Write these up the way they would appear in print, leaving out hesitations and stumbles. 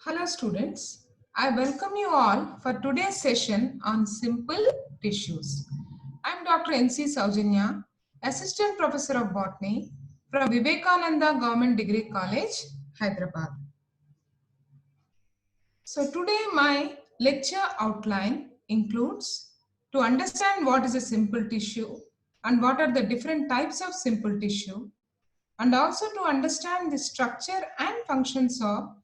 Hello students, I welcome you all for today's session on simple tissues. I am Dr. N.C. Saujanya, Assistant Professor of Botany from Vivekananda Government Degree College, Hyderabad. So today my lecture outline includes to understand what is a simple tissue and what are the different types of simple tissue, and also to understand the structure and functions of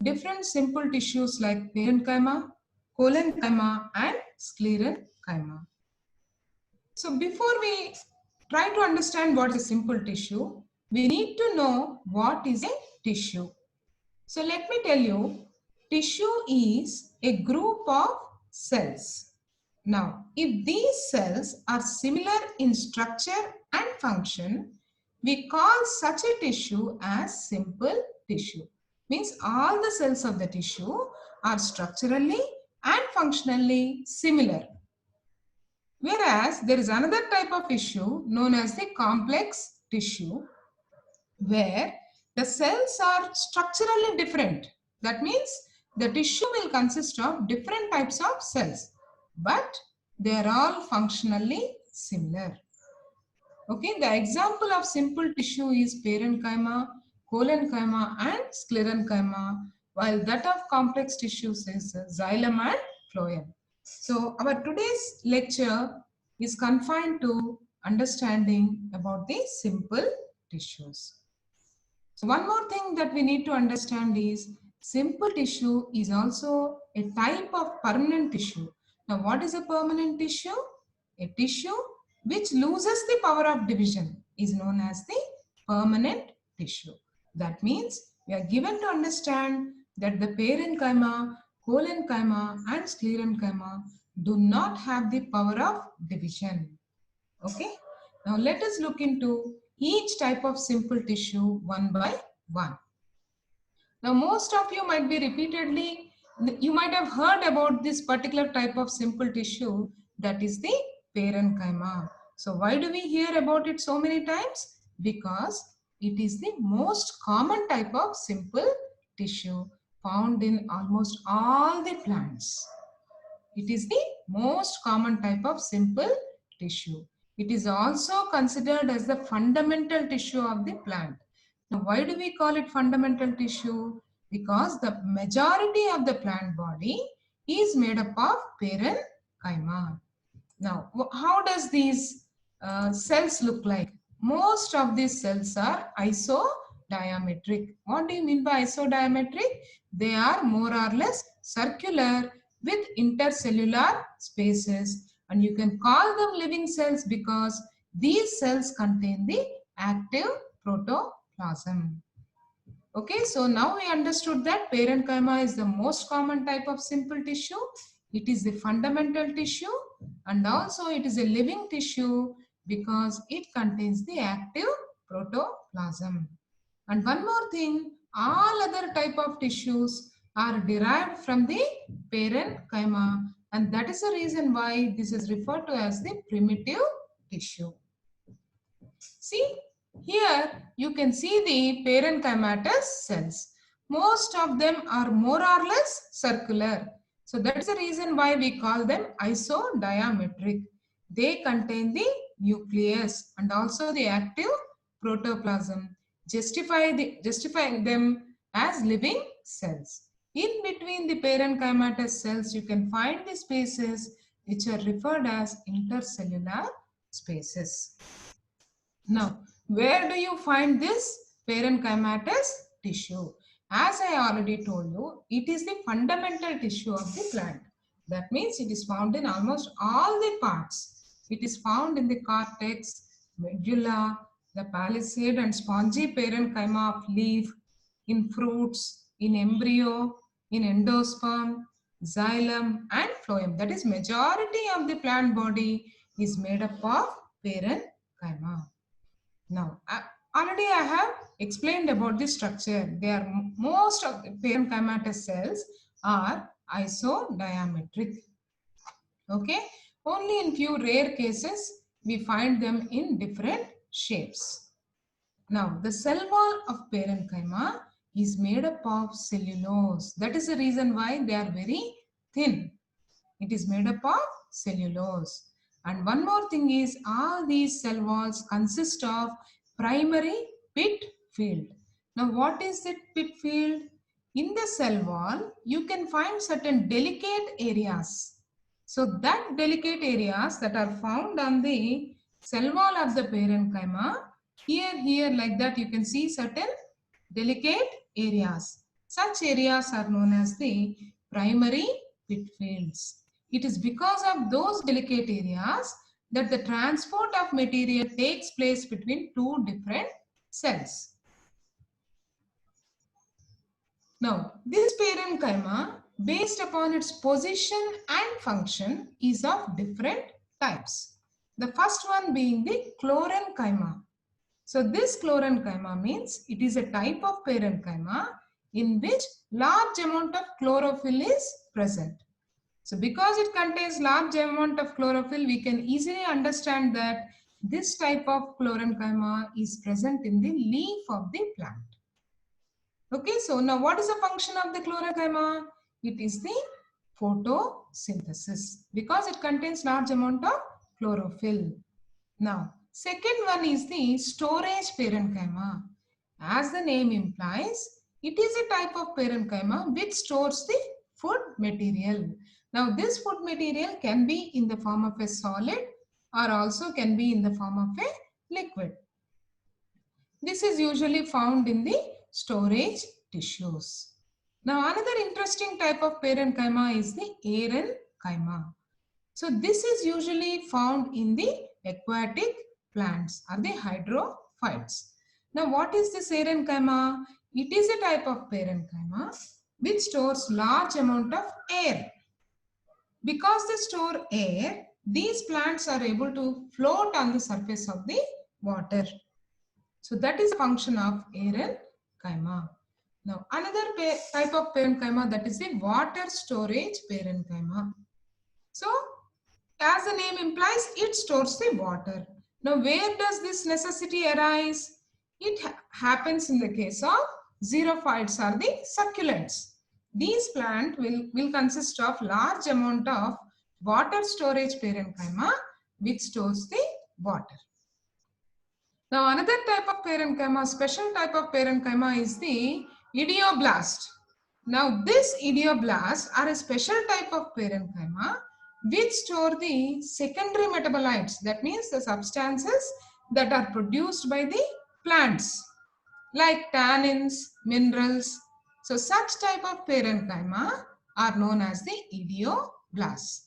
different simple tissues like parenchyma, collenchyma, and sclerenchyma. So before we try to understand what is a simple tissue, we need to know what is a tissue. So let me tell you, tissue is a group of cells. Now, if these cells are similar in structure and function, we call such a tissue as simple tissue. Means all the cells of the tissue are structurally and functionally similar. Whereas there is another type of tissue known as the complex tissue, where the cells are structurally different. That means the tissue will consist of different types of cells, but they are all functionally similar. Okay, the example of simple tissue is parenchyma, collenchyma, and sclerenchyma, while that of complex tissues is xylem and phloem. So our today's lecture is confined to understanding about the simple tissues. So one more thing that we need to understand is simple tissue is also a type of permanent tissue. Now what is a permanent tissue? A tissue which loses the power of division is known as the permanent tissue. That means we are given to understand that the parenchyma, collenchyma, and sclerenchyma do not have the power of division. Okay. Now let us look into each type of simple tissue one by one. Now most of you might be you might have heard about this particular type of simple tissue, that is the parenchyma. So why do we hear about it so many times? Because it is the most common type of simple tissue found in almost all the plants. It is the most common type of simple tissue. It is also considered as the fundamental tissue of the plant. Now, why do we call it fundamental tissue? Because the majority of the plant body is made up of parenchyma. Now, how does these cells look like? Most of these cells are isodiametric. What do you mean by isodiametric? They are more or less circular with intercellular spaces, and you can call them living cells because these cells contain the active protoplasm. Okay, so now we understood that parenchyma is the most common type of simple tissue. It is the fundamental tissue, and also it is a living tissue because it contains the active protoplasm. And one more thing, all other type of tissues are derived from the parenchyma, and that is the reason why this is referred to as the primitive tissue. See, here you can see the parenchymatous cells. Most of them are more or less circular. So that is the reason why we call them isodiametric. They contain the nucleus and also the active protoplasm, justifying them as living cells. In between the parenchymatous cells, you can find the spaces which are referred as intercellular spaces. Now, where do you find this parenchymatous tissue? As I already told you, it is the fundamental tissue of the plant. That means it is found in almost all the parts. It is found in the cortex, medulla, the palisade and spongy parenchyma of leaf, in fruits, in embryo, in endosperm, xylem and phloem. That is, majority of the plant body is made up of parenchyma. Now, already I have explained about the structure. Most of the parenchymatous cells are isodiametric. Okay, only in few rare cases we find them in different shapes. Now, the cell wall of parenchyma is made up of cellulose. That is the reason why they are very thin. It is made up of cellulose. And one more thing is, all these cell walls consist of primary pit field. Now what is that pit field? In the cell wall, you can find certain delicate areas. So that delicate areas that are found on the cell wall of the parenchyma, here like that you can see certain delicate areas. Such areas are known as the primary pit fields. It is because of those delicate areas that the transport of material takes place between two different cells. Now, this parenchyma, based upon its position and function, is of different types. The first one being the chlorenchyma. So this chlorenchyma means it is a type of parenchyma in which large amount of chlorophyll is present. So because it contains large amount of chlorophyll, we can easily understand that this type of chlorenchyma is present in the leaf of the plant. Okay, so now what is the function of the chlorenchyma? It is the photosynthesis because it contains large amount of chlorophyll. Now, second one is the storage parenchyma. As the name implies, it is a type of parenchyma which stores the food material. Now, this food material can be in the form of a solid or also can be in the form of a liquid. This is usually found in the storage tissues. Now, another interesting type of parenchyma is the aerenchyma. So, this is usually found in the aquatic plants or the hydrophytes. Now, what is this aerenchyma? It is a type of parenchyma which stores large amount of air. Because they store air, these plants are able to float on the surface of the water. So that is a function of aerenchyma. Now another type of parenchyma, that is the water storage parenchyma. So as the name implies, it stores the water. Now where does this necessity arise? It happens in the case of xerophytes or the succulents. These plants will consist of large amount of water storage parenchyma which stores the water. Now another type of parenchyma, special type of parenchyma is the idioblast. Now this idioblast are a special type of parenchyma which store the secondary metabolites. That means the substances that are produced by the plants like tannins, minerals. So such type of parenchyma are known as the idioblasts.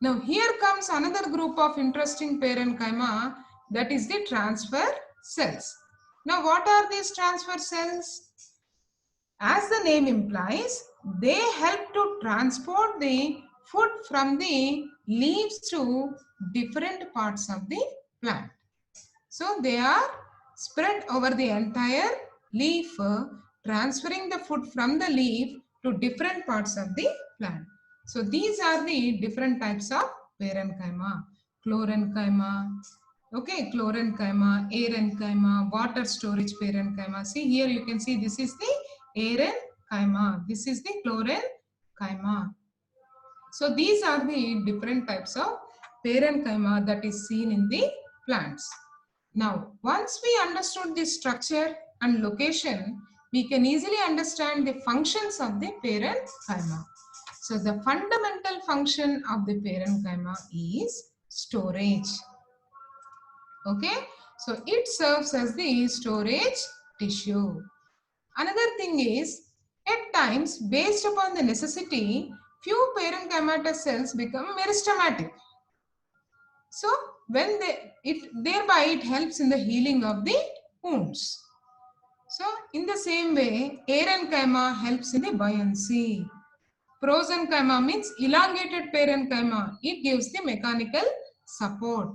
Now here comes another group of interesting parenchyma, that is the transfer cells. Now what are these transfer cells? As the name implies, they help to transport the food from the leaves to different parts of the plant. So they are spread over the entire leaf, transferring the food from the leaf to different parts of the plant. So these are the different types of parenchyma. Chlorenchyma, okay, chlorenchyma, aerenchyma, water storage parenchyma. See here you can see this is the aerenchyma. This is the chlorenchyma. So these are the different types of parenchyma that is seen in the plants. Now, once we understood the structure and location, we can easily understand the functions of the parenchyma. So the fundamental function of the parenchyma is storage. Okay, so it serves as the storage tissue. Another thing is, at times, based upon the necessity, few parenchymatous cells become meristematic. So when thereby it helps in the healing of the wounds. So in the same way, aerenchyma helps in the buoyancy. Prosenchyma means elongated parenchyma. It gives the mechanical support.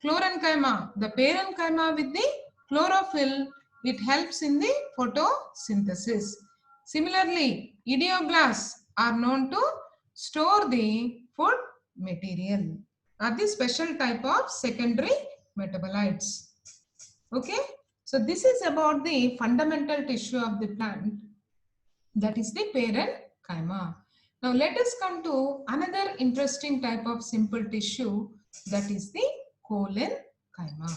Chlorenchyma, the parenchyma with the chlorophyll, it helps in the photosynthesis. Similarly, idioblasts are known to store the food material, are the special type of secondary metabolites. Okay, So this is about the fundamental tissue of the plant, that is the parenchyma. Now let us come to another interesting type of simple tissue, that is the collenchyma.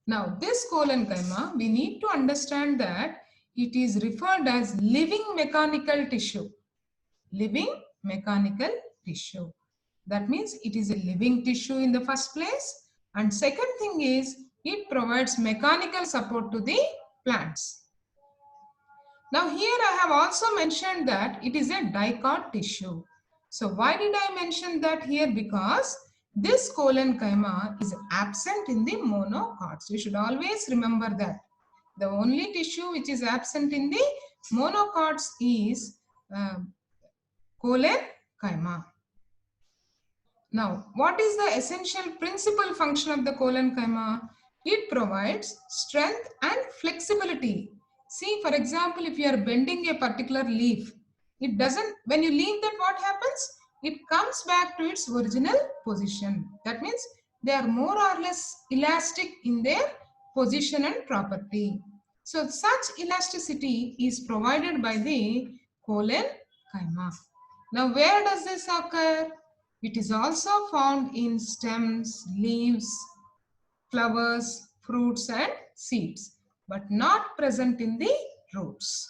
Now this collenchyma, we need to understand that it is referred as living mechanical tissue. Living mechanical tissue. That means it is a living tissue in the first place. And second thing is it provides mechanical support to the plants. Now here I have also mentioned that it is a dicot tissue. So why did I mention that here? Because this collenchyma is absent in the monocots. You should always remember that. The only tissue which is absent in the monocots is collenchyma. Now, what is the essential principal function of the collenchyma? It provides strength and flexibility. See, for example, if you are bending a particular leaf, it doesn't, when you leave that, what happens? It comes back to its original position. That means they are more or less elastic in their position and property. So, such elasticity is provided by the collenchyma. Now, where does this occur? It is also found in stems, leaves, flowers, fruits and seeds, but not present in the roots.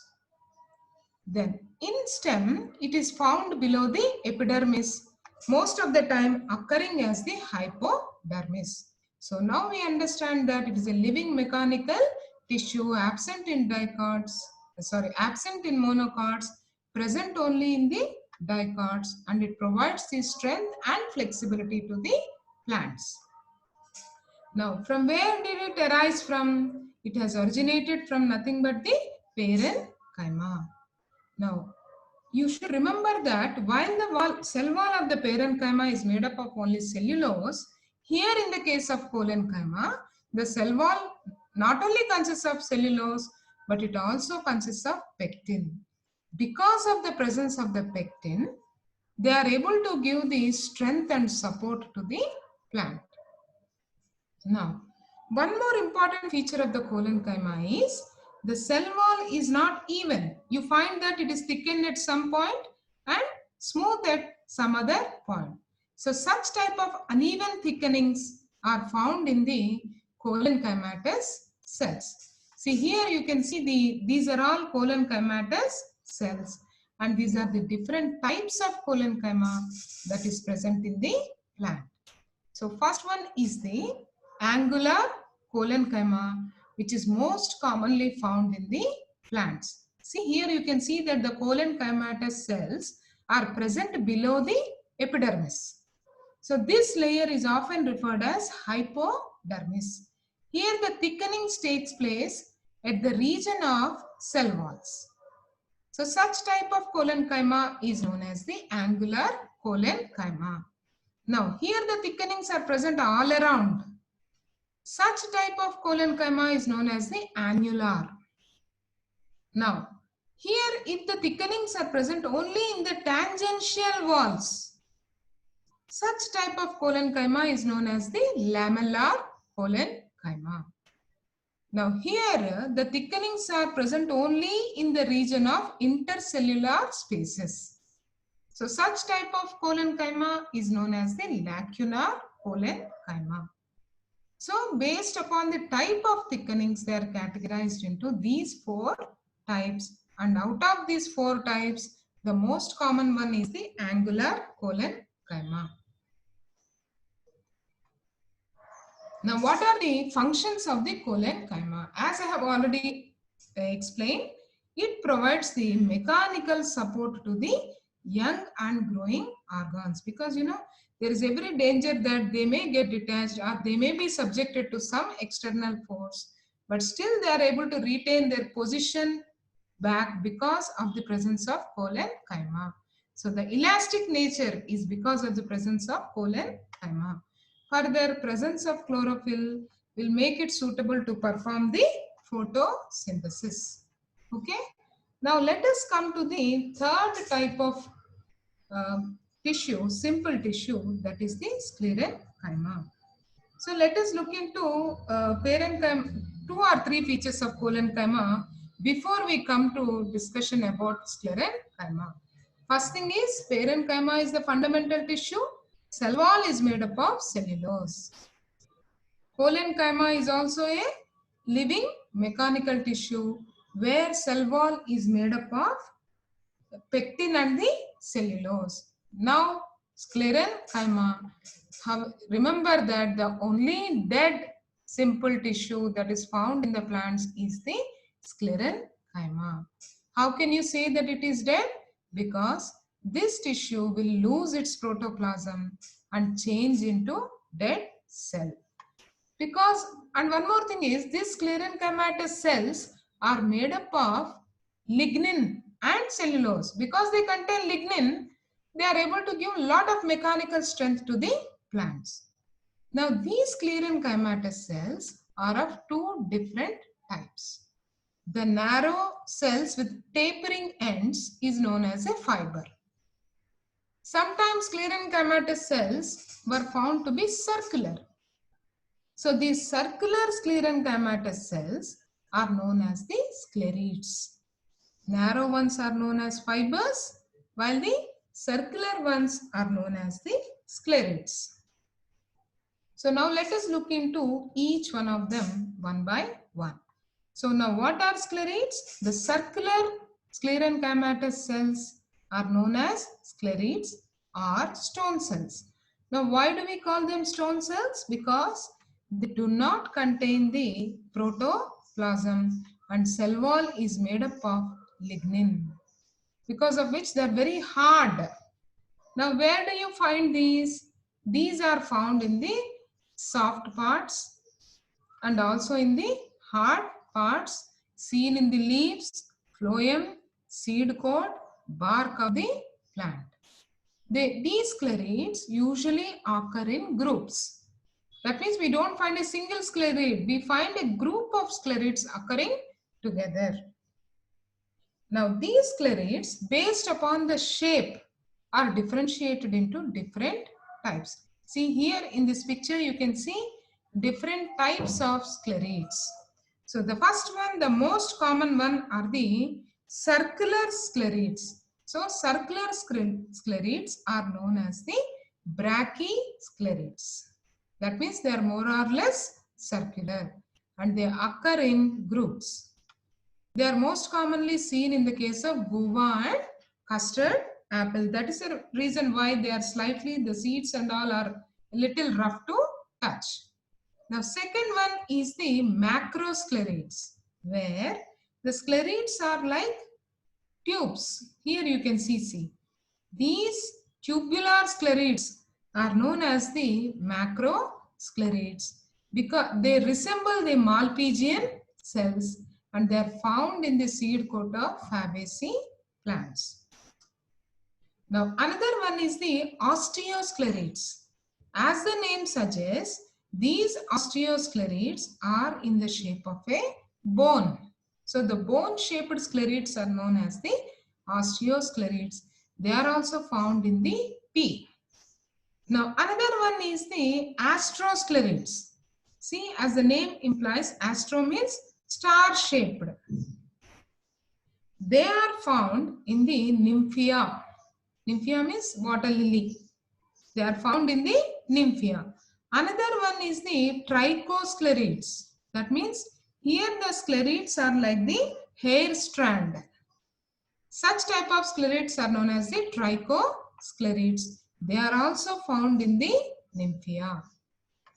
Then in stem, it is found below the epidermis, most of the time occurring as the hypodermis. So now we understand that it is a living mechanical tissue absent in absent in monocots, present only in the dicots, and it provides the strength and flexibility to the plants. Now, from where did it arise from? It has originated from nothing but the parenchyma. Now, you should remember that while the cell wall of the parenchyma is made up of only cellulose, here in the case of collenchyma, the cell wall not only consists of cellulose, but it also consists of pectin. Because of the presence of the pectin, they are able to give the strength and support to the plant. Now, one more important feature of the collenchyma is the cell wall is not even. You find that it is thickened at some point and smooth at some other point. So such type of uneven thickenings are found in the collenchymatous cells. See here you can see these are all collenchymatous cells, and these are the different types of collenchyma that is present in the plant. So first one is the angular collenchyma, which is most commonly found in the plants. See here you can see that the collenchymatous cells are present below the epidermis. So this layer is often referred as hypodermis. Here the thickening takes place at the region of cell walls. So such type of collenchyma is known as the angular collenchyma. Now here the thickenings are present all around. Such type of collenchyma is known as the annular. Now here if the thickenings are present only in the tangential walls, such type of collenchyma is known as the lamellar collenchyma. Now here the thickenings are present only in the region of intercellular spaces. So such type of collenchyma is known as the lacunar collenchyma. So based upon the type of thickenings, they are categorized into these four types, and out of these four types, the most common one is the angular collenchyma. Now, what are the functions of the collenchyma? As I have already explained, it provides the mechanical support to the young and growing organs, because there is every danger that they may get detached or they may be subjected to some external force, but still they are able to retain their position back because of the presence of collenchyma. So the elastic nature is because of the presence of collenchyma. Further, presence of chlorophyll will make it suitable to perform the photosynthesis. Okay. Now let us come to the third type of tissue, simple tissue, that is the sclerenchyma. So let us look into parenchyma. 2 or 3 features of collenchyma before we come to discussion about sclerenchyma. First thing is parenchyma is the fundamental tissue. Cell wall is made up of cellulose. Collenchyma is also a living mechanical tissue where cell wall is made up of pectin and the cellulose. Now, sclerenchyma, remember that the only dead simple tissue that is found in the plants is the sclerenchyma. How can you say that it is dead? Because this tissue will lose its protoplasm and change into dead cell. Because, and one more thing is, these sclerenchymatous cells are made up of lignin and cellulose. Because they contain lignin, they are able to give a lot of mechanical strength to the plants. Now, these sclerenchymatous cells are of two different types. The narrow cells with tapering ends is known as a fiber. Sometimes sclerenchymatous cells were found to be circular. So these circular sclerenchymatous cells are known as the sclerites. Narrow ones are known as fibers, while the circular ones are known as the sclerites. So now let us look into each one of them one by one. So now what are sclerites? The circular sclerenchymatous cells are known as sclerites or stone cells. Now why do we call them stone cells? Because they do not contain the protoplasm and cell wall is made up of lignin, because of which they are very hard. Now where do you find these? These are found in the soft parts and also in the hard parts seen in the leaves, phloem, seed coat, bark of the plant. These sclerites usually occur in groups. That means we don't find a single sclerite, we find a group of sclerites occurring together. Now these sclerites, based upon the shape, are differentiated into different types. See here in this picture you can see different types of sclerites. So the first one, the most common one, are the circular sclerites. So circular sclerites are known as the brachysclerites. That means they are more or less circular and they occur in groups. They are most commonly seen in the case of guava and custard apple. That is the reason why they are slightly, the seeds and all are a little rough to touch. Now second one is the macrosclerites, where the sclerites are like tubes. Here you can see. These tubular sclerites are known as the macrosclerites because they resemble the Malpighian cells and they are found in the seed coat of Fabaceae plants. Now another one is the osteosclerites. As the name suggests, these osteosclerites are in the shape of a bone. So the bone-shaped sclerites are known as the osteosclerites. They are also found in the pea. Now another one is the astrosclerites. See, as the name implies, astro means star-shaped. They are found in the nymphea. Nymphea means water lily. They are found in the nymphea. Another one is the trichosclerites. That means here the sclerites are like the hair strand. Such type of sclerites are known as the trichosclerites. They are also found in the nymphea.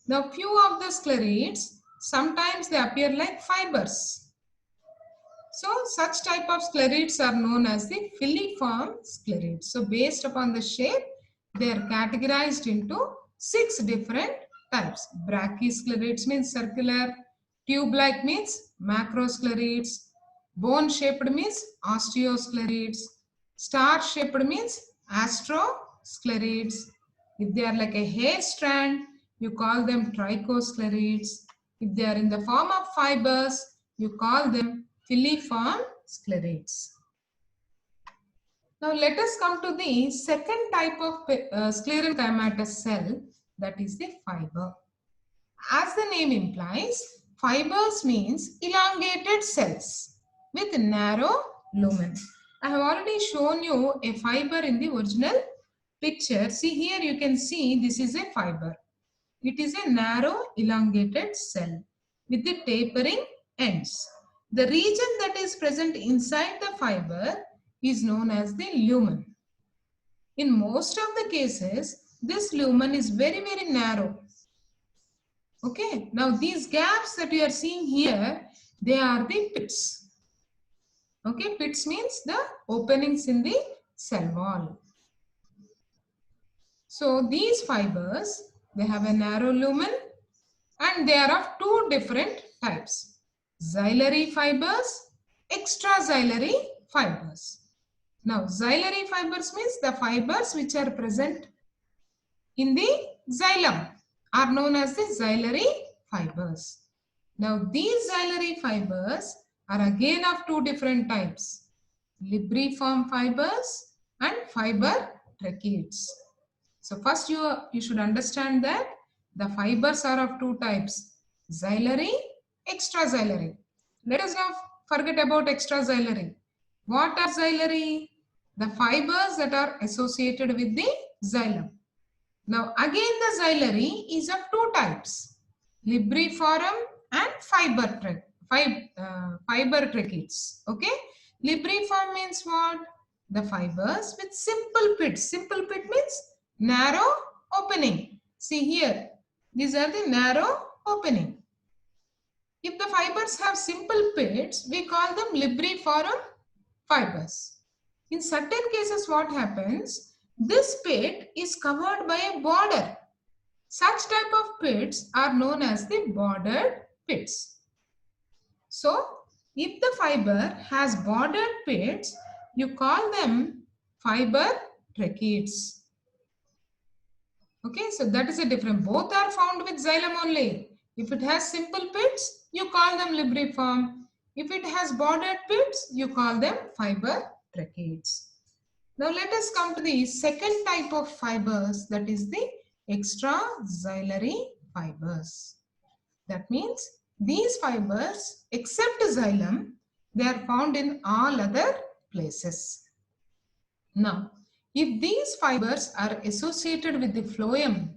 Now few of the sclerites, sometimes they appear like fibers. So such type of sclerites are known as the filiform sclerites. So based upon the shape, they are categorized into 6 different types. Brachysclerites means circular, tube-like means macrosclerites, bone-shaped means osteosclerites, star-shaped means astrosclerites. If they are like a hair strand, you call them trichosclerites. If they are in the form of fibers, you call them filiform sclerites. Now let us come to the second type of sclerenchymatous cell, that is the fiber. As the name implies, Fibers means elongated cells with narrow lumen. I have already shown you a fiber in the original picture. See here you can see this is a fiber. It is a narrow elongated cell with the tapering ends. The region that is present inside the fiber is known as the lumen. In most of the cases, this lumen is very, very narrow. Okay, now these gaps that you are seeing here, they are the pits. Okay, pits means the openings in the cell wall. So these fibers, they have a narrow lumen and they are of two different types. Xylary fibers, extraxylary fibers. Now, xylary fibers means the fibers which are present in the xylem are known as the xylary fibers. Now, these xylary fibers are again of two different types. Libriform fibers and fiber tracheids. So, first you should understand that the fibers are of two types. Xylary, extraxylary. Let us now forget about extraxylary. What are xylary? The fibers that are associated with the xylem. Now again the xylary is of two types. Libriform and fiber tracheids. Okay. Libriform means what? The fibers with simple pits. Simple pit means narrow opening. See here. These are the narrow opening. If the fibers have simple pits, we call them libriform fibers. In certain cases, what happens? This pit is covered by a border. Such type of pits are known as the bordered pits. So, if the fiber has bordered pits, you call them fiber tracheids. Okay, so that is a difference. Both are found with xylem only. If it has simple pits, you call them libriform. If it has bordered pits, you call them fiber tracheids. Now let us come to the second type of fibers, that is the extraxylary fibers. That means these fibers, except xylem, they are found in all other places. Now, if these fibers are associated with the phloem,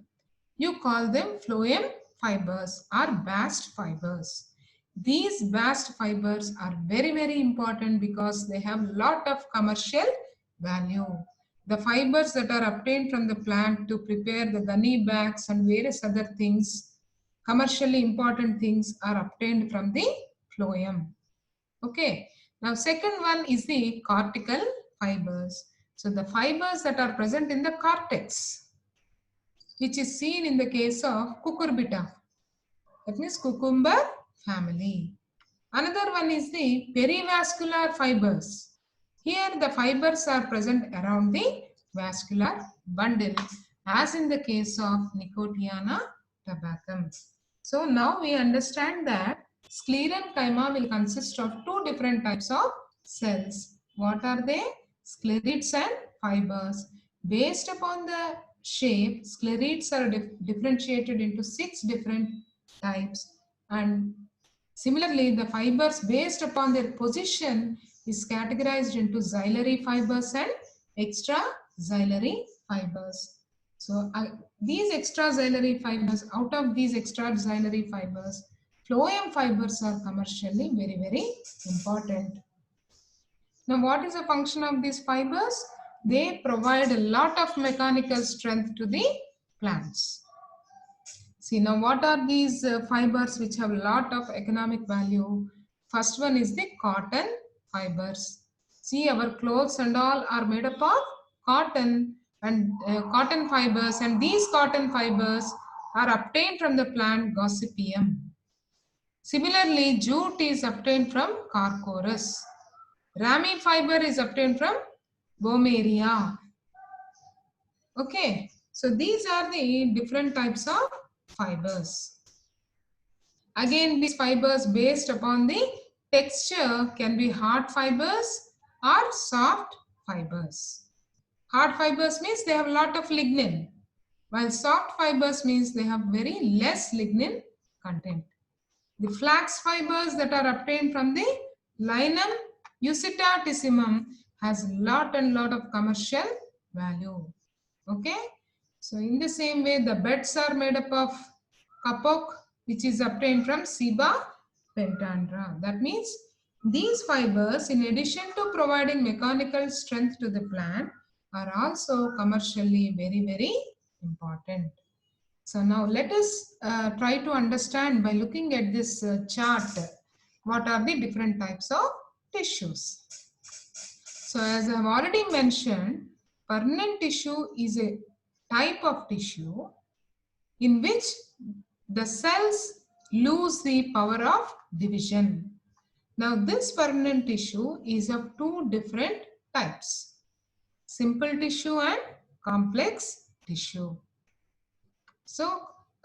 you call them phloem fibers or bast fibers. These bast fibers are very, very important because they have lot of commercial value. The fibers that are obtained from the plant to prepare the gunny bags and various other things, commercially important things, are obtained from the phloem. Okay. Now, second one is the cortical fibers. So, the fibers that are present in the cortex, which is seen in the case of cucurbita. That means cucumber family. Another one is the perivascular fibers. Here the fibers are present around the vascular bundle, as in the case of Nicotiana tabacum. So now we understand that sclerenchyma will consist of two different types of cells. What are they? Sclerids and fibers. Based upon the shape, sclerids are differentiated into 6 different types, and similarly the fibers based upon their position is categorized into xylary fibers and extraxylary fibers. So these extraxylary fibers, out of these extraxylary fibers, phloem fibers are commercially very, very important. Now what is the function of these fibers? They provide a lot of mechanical strength to the plants. See, now what are these fibers which have a lot of economic value? First one is the cotton fibers. See, our clothes and all are made up of cotton and cotton fibers, and these cotton fibers are obtained from the plant Gossypium. Similarly, jute is obtained from Carchorus. Rami fiber is obtained from Bomarea. Okay, so these are the different types of fibers. Again, these fibers based upon the texture can be hard fibers or soft fibers. Hard fibers means they have a lot of lignin, while soft fibers means they have very less lignin content. The flax fibers that are obtained from the Linum usitatissimum has lot and lot of commercial value. Okay. So in the same way, the beds are made up of kapok, which is obtained from Ciba pentandra. That means these fibers, in addition to providing mechanical strength to the plant, are also commercially very, very important. So now let us try to understand by looking at this chart, what are the different types of tissues. So as I have already mentioned, permanent tissue is a type of tissue in which the cells lose the power of division. Now this permanent tissue is of two different types, simple tissue and complex tissue. So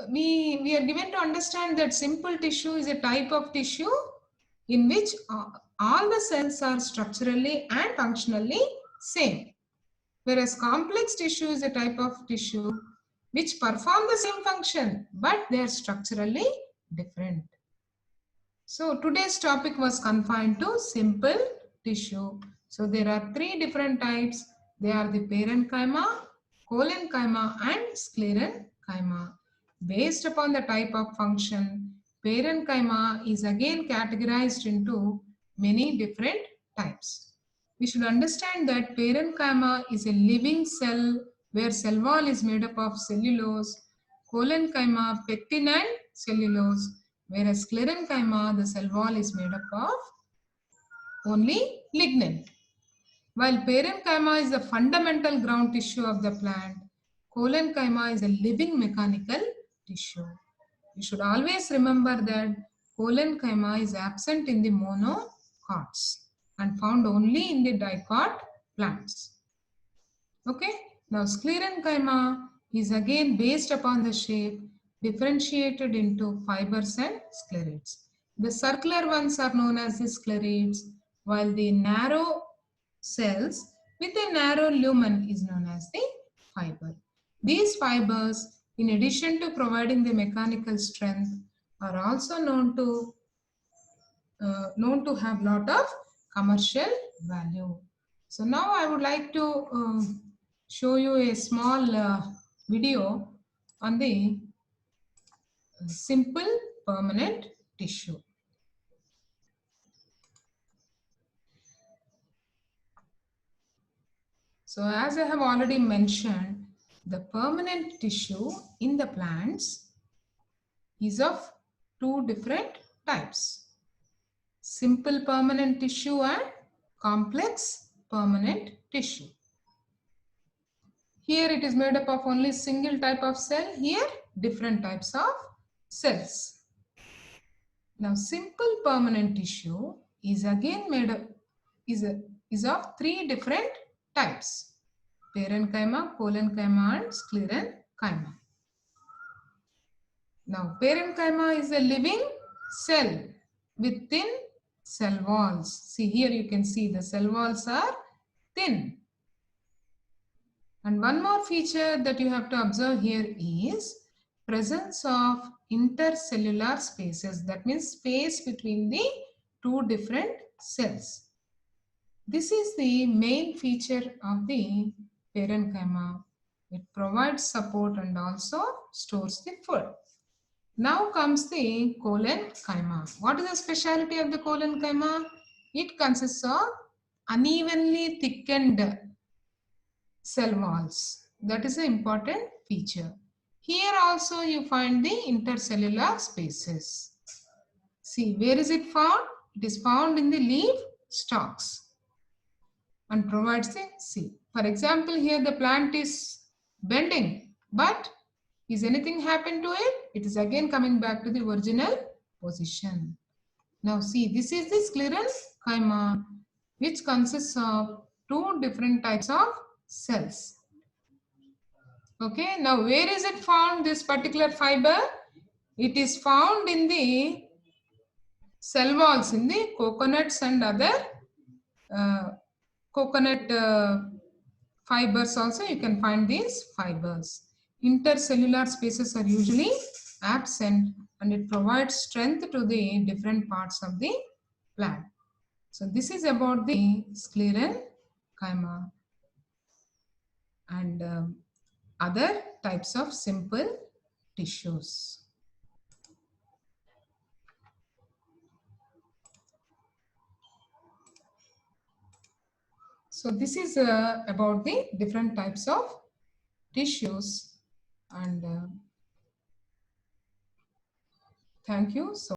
we are given to understand that simple tissue is a type of tissue in which all the cells are structurally and functionally same. Whereas complex tissue is a type of tissue which perform the same function, but they are structurally different. So today's topic was confined to simple tissue. So there are three different types. They are the parenchyma, collenchyma and sclerenchyma. Based upon the type of function, parenchyma is again categorized into many different types. We should understand that parenchyma is a living cell where cell wall is made up of cellulose, collenchyma, pectin and cellulose, whereas sclerenchyma, the cell wall is made up of only lignin. While parenchyma is the fundamental ground tissue of the plant, collenchyma is a living mechanical tissue. You should always remember that collenchyma is absent in the monocots and found only in the dicot plants. Okay. Now sclerenchyma is again based upon the shape, differentiated into fibers and sclerates. The circular ones are known as the sclerates, while the narrow cells with a narrow lumen is known as the fiber. These fibers, in addition to providing the mechanical strength, are also known to have lot of commercial value. So now I would like to show you a small video on the simple permanent tissue. So as I have already mentioned, the permanent tissue in the plants is of two different types, simple permanent tissue and complex permanent tissue. Here it is made up of only single type of cell, here different types of cells. Now simple permanent tissue is again made up is of three different types, parenchyma, collenchyma and sclerenchyma. Now parenchyma is a living cell with thin cell walls. See, here you can see the cell walls are thin. And one more feature that you have to observe here is presence of intercellular spaces. That means space between the two different cells. This is the main feature of the parenchyma. It provides support and also stores the food. Now comes the collenchyma. What is the speciality of the collenchyma? It consists of unevenly thickened cell walls. That is an important feature. Here also you find the intercellular spaces. See, where is it found? It is found in the leaf stalks and provides the seed. For example, here the plant is bending, but is anything happened to it? It is again coming back to the original position. Now see, this is the sclerenchyma, which consists of two different types of cells. Okay, now where is it found, this particular fiber? It is found in the cell walls in the coconuts and other coconut fibers also. You can find these fibers. Intercellular spaces are usually absent, and it provides strength to the different parts of the plant. So this is about the sclerenchyma and other types of simple tissues. So this is about the different types of tissues, and thank you so